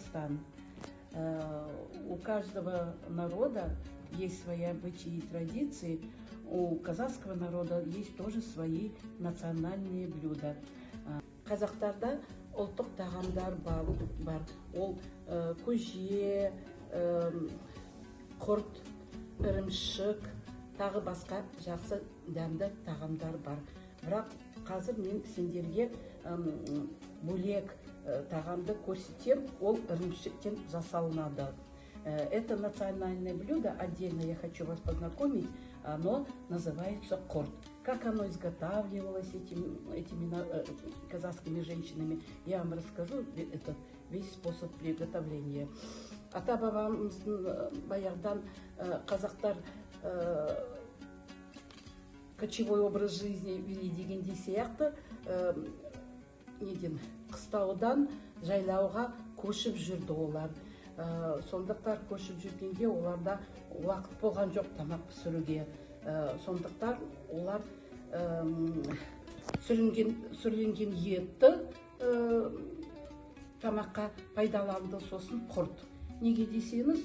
Казахстан. У каждого народа есть свои обычаи и традиции. У казахского народа есть тоже свои национальные блюда. Қазақтарда ұлттық тағамдар бар. Ол көже, құрт, ірімшік, тағы басқа жақсы дәмді тағамдар бар. Бірақ қазір мен сендерге бөлек тағамды көрсетем, ол ірімшіктен жасалынады. Это национальное блюдо, отдельно я хочу вас познакомить, оно называется корт. Как оно изготавливалось этими казахскими женщинами, я вам расскажу весь способ приготовления. Ата-бабамыз баяғыдан қазақтар кочевой образ жизни вели дегендей сияқты, қыстаудан жайлауға көшіп жүрді олар. Сондықтан көшіп жүргенде оларда уақыт болған жоқ тамақ пісіруге. Сондықтан олар сүрленген етті тамаққа пайдаланды, сосын құрт. Неге десеңіз,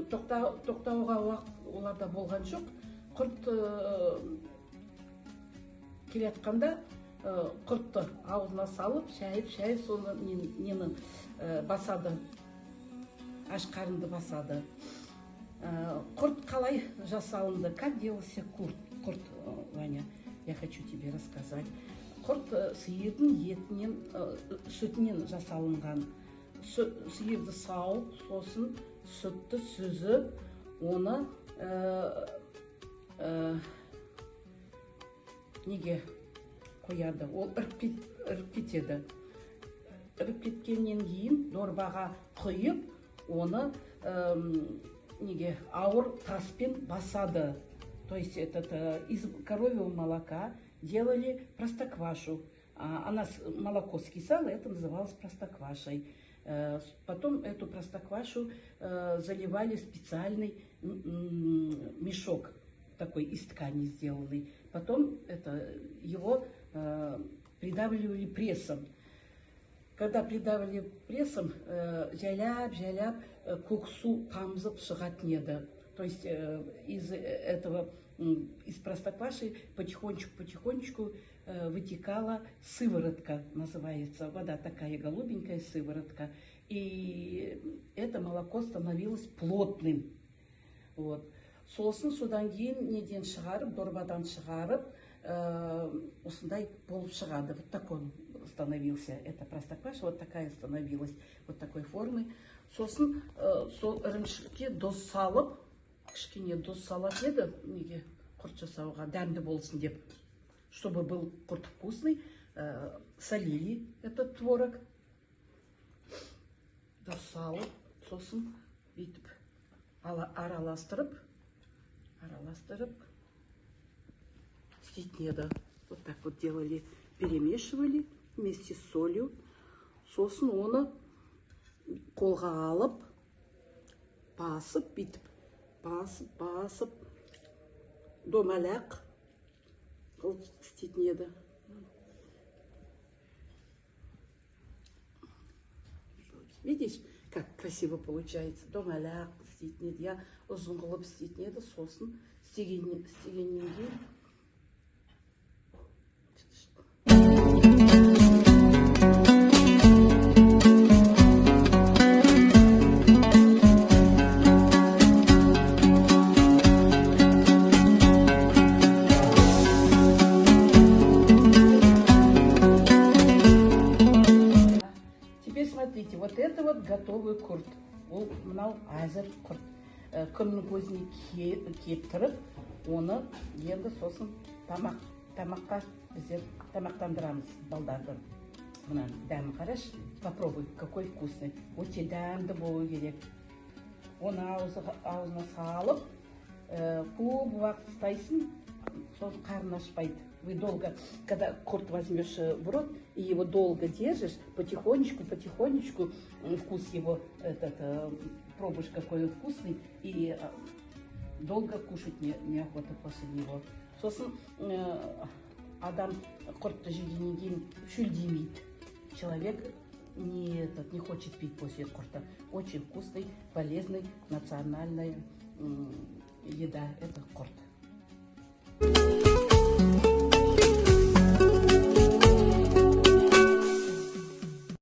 тоқтауға уақыт оларда болған жоқ. Құрт келеатқанда құртты аузына салып, шайып, соны нені басады, аш қарынды басады. Құрт қалай жасалынды? Как делался құрт, Ваня? Я хочу тебе рассказать. Құрт сиырдың етінен, сүтінен жасалынған. Сиырды сауып, сосын сүтті сүзіп, оны неге қояды? Ол іріп кетеді. Іріп кеткеннен кейін дорбаға құйып, оны ауыр таспен басады. То есть из коровьего молока делали простоквашу. Она молоко скисало, это называлось простоквашей. Потом эту простоквашу заливали в специальный мешок, такой из ткани сделанный. Потом его придавливали прессом. Когда придавливали прессом, жайлап, көксу тамызып шығатын еді. То есть из простокваши потихонечку вытекала сыворотка, называется. Вода такая голубенькая, сыворотка. И это молоко становилось плотным. Вот. Сосын содан кейін неден шығарып, дорбадан шығарып, осындай болып шығады. Вот такой становился. Это простокваша, вот такая становилась, вот такой формы. Сосын сол ірімшікке дос салып, кішкене дос салатын еді, неге құрт жасауға дәмді болсын деп, чтобы был құрт вкусный, солили этот творог, дос салып, сосын бүйтіп араластырып істейтін еді. Вот так вот делали, перемешивали вместе с солью. Сосын оны қолға алып, басып, бүйтіп, басып, домалақ қылып істейтін еді. Видишь, как красиво получается? Домалақ істейтін еді, я ұзын қылып істейтін еді, сосын істегеннен кейін смотрите, вот это вот готовый құрт. Ол мынау әзір құрт. Күннің көзіне кептіріп, оны енді сосын тамаққа біздер тамақтандырамыз балдарды. Мына дәмін қараш, попробуй, какой вкусный. Өте дәмді болу керек. Оны аузына салып, көп уақыт ұстайсың, сосын қарны ашпайды. Вы долго, когда құрт возьмешь в рот и его долго держишь, потихонечку, вкус его, пробуешь, какой он вкусный, и долго кушать неохота после него. Сосын адам құртты жегеннен кейін шөлдемейді. Человек не хочет пить после курта. Очень вкусный, полезный, национальная еда. Это курт.